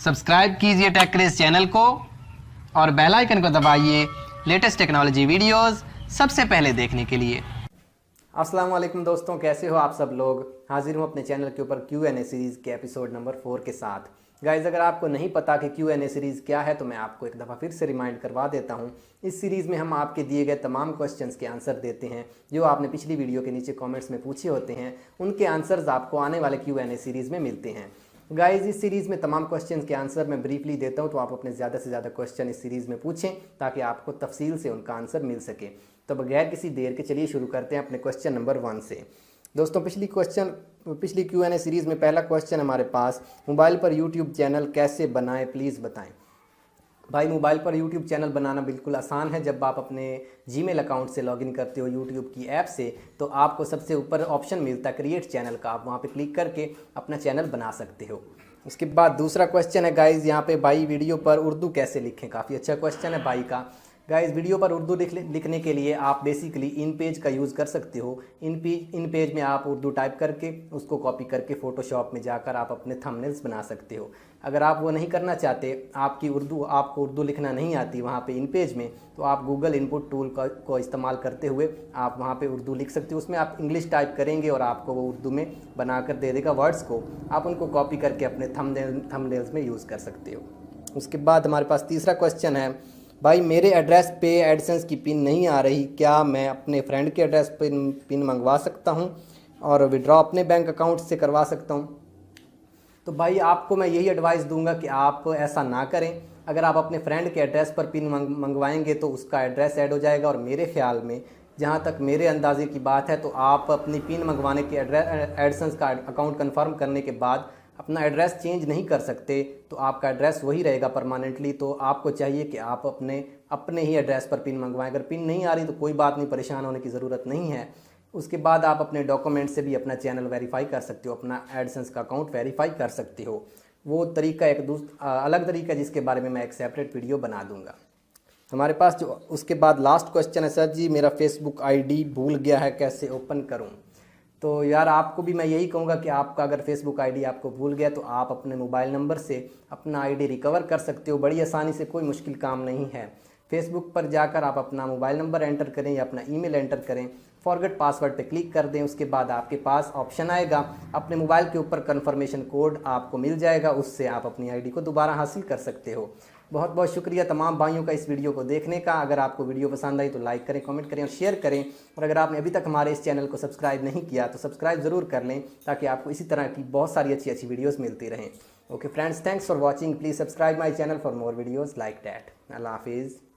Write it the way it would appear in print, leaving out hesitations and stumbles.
Subscribe कीजिए take craze channel को और बेल आइकन को दबाइए लेटेस्ट टेक्नोलॉजी वीडियोस सबसे पहले देखने के लिए। अस्सलाम वालेकुम दोस्तों, कैसे हो आप सब लोग। हाजिर हूँ अपने चैनल के ऊपर Q&A सीरीज़ के एपिसोड नंबर 4 के साथ। गाइज़, अगर आपको नहीं पता कि Q&A सीरीज़ क्या है तो मैं आपको एक दफ़ा फिर से रिमाइंड करवा देता हूँ। इस सीरीज़ में हम आपके दिए गए तमाम क्वेश्चंस के आंसर देते हैं जो आपने पिछली वीडियो के नीचे कमेंट्स में पूछे होते हैं। उनके आंसर्स आपको आने वाले Q&A सीरीज़ में मिलते हैं। गाइज़, इस सीरीज़ में तमाम क्वेश्चंस के आंसर मैं ब्रीफली देता हूँ, तो आप अपने ज़्यादा से ज़्यादा क्वेश्चन इस सीरीज़ में पूछें ताकि आपको तफसील से उनका आंसर मिल सके। तो बगैर किसी देर के चलिए शुरू करते हैं अपने क्वेश्चन नंबर 1 से। दोस्तों, पिछली Q&A सीरीज़ में पहला क्वेश्चन हमारे पास, मोबाइल पर यूट्यूब चैनल कैसे बनाएं प्लीज़ बताएं। भाई, मोबाइल पर यूट्यूब चैनल बनाना बिल्कुल आसान है। जब आप अपने जीमेल अकाउंट से लॉगिन करते हो यूट्यूब की ऐप से, तो आपको सबसे ऊपर ऑप्शन मिलता है क्रिएट चैनल का। आप वहाँ पे क्लिक करके अपना चैनल बना सकते हो। उसके बाद दूसरा क्वेश्चन है गाइज़ यहाँ पे, भाई वीडियो पर उर्दू कैसे लिखें। काफ़ी अच्छा क्वेश्चन है भाई का। गाइज़, वीडियो पर उर्दू लिखने के लिए आप बेसिकली इन पेज का यूज़ कर सकते हो। इन पेज में आप उर्दू टाइप करके उसको कॉपी करके फ़ोटोशॉप में जाकर आप अपने थंबनेल्स बना सकते हो। अगर आप वो नहीं करना चाहते, आपको उर्दू लिखना नहीं आती वहाँ पे इन पेज में, तो आप गूगल इनपुट टूल को इस्तेमाल करते हुए आप वहाँ पे उर्दू लिख सकते हो। उसमें आप इंग्लिश टाइप करेंगे और आपको वो उर्दू में बनाकर दे देगा वर्ड्स को। आप उनको कॉपी करके अपने थंबनेल्स में यूज़ कर सकते हो। उसके बाद हमारे पास तीसरा क्वेश्चन है, भाई मेरे एड्रेस पे एडसेंस की पिन नहीं आ रही, क्या मैं अपने फ्रेंड के एड्रेस पे पिन मंगवा सकता हूँ और विड्रॉ अपने बैंक अकाउंट से करवा सकता हूँ। तो भाई, आपको मैं यही एडवाइस दूंगा कि आप ऐसा ना करें। अगर आप अपने फ्रेंड के एड्रेस पर पिन मंगवाएंगे तो उसका एड्रेस ऐड हो जाएगा, और मेरे ख्याल में, जहाँ तक मेरे अंदाजे की बात है, तो आप अपनी पिन मंगवाने के एडसेंस का अकाउंट कन्फर्म करने के बाद अपना एड्रेस चेंज नहीं कर सकते, तो आपका एड्रेस वही रहेगा परमानेंटली। तो आपको चाहिए कि आप अपने ही एड्रेस पर पिन मंगवाएं। अगर पिन नहीं आ रही तो कोई बात नहीं, परेशान होने की ज़रूरत नहीं है। उसके बाद आप अपने डॉक्यूमेंट से भी अपना चैनल वेरीफाई कर सकते हो, अपना एडसेंस का अकाउंट वेरीफाई कर सकते हो। वो तरीका अलग तरीका, जिसके बारे में मैं एक सेपरेट वीडियो बना दूंगा। हमारे पास जो उसके बाद लास्ट क्वेश्चन है, सर जी मेरा फेसबुक आईडी भूल गया है, कैसे ओपन करूं। तो यार, आपको भी मैं यही कहूँगा कि आपका अगर फेसबुक आईडी आपको भूल गया तो आप अपने मोबाइल नंबर से अपना आईडी रिकवर कर सकते हो। बड़ी आसानी से, कोई मुश्किल काम नहीं है। फेसबुक पर जाकर आप अपना मोबाइल नंबर एंटर करें या अपना ईमेल एंटर करें, फॉरगेट पासवर्ड पे क्लिक कर दें। उसके बाद आपके पास ऑप्शन आएगा, अपने मोबाइल के ऊपर कन्फर्मेशन कोड आपको मिल जाएगा, उससे आप अपनी आईडी को दोबारा हासिल कर सकते हो। बहुत बहुत शुक्रिया तमाम भाइयों का इस वीडियो को देखने का। अगर आपको वीडियो पसंद आई तो लाइक करें, कमेंट करें और शेयर करें। और अगर आपने अभी तक हमारे इस चैनल को सब्सक्राइब नहीं किया तो सब्सक्राइब ज़रूर कर लें, ताकि आपको इसी तरह की बहुत सारी अच्छी अच्छी वीडियोज़ मिलती रहें। Okay friends, thanks for watching. Please subscribe my channel for more videos like that. अल्लाह हाफिज़।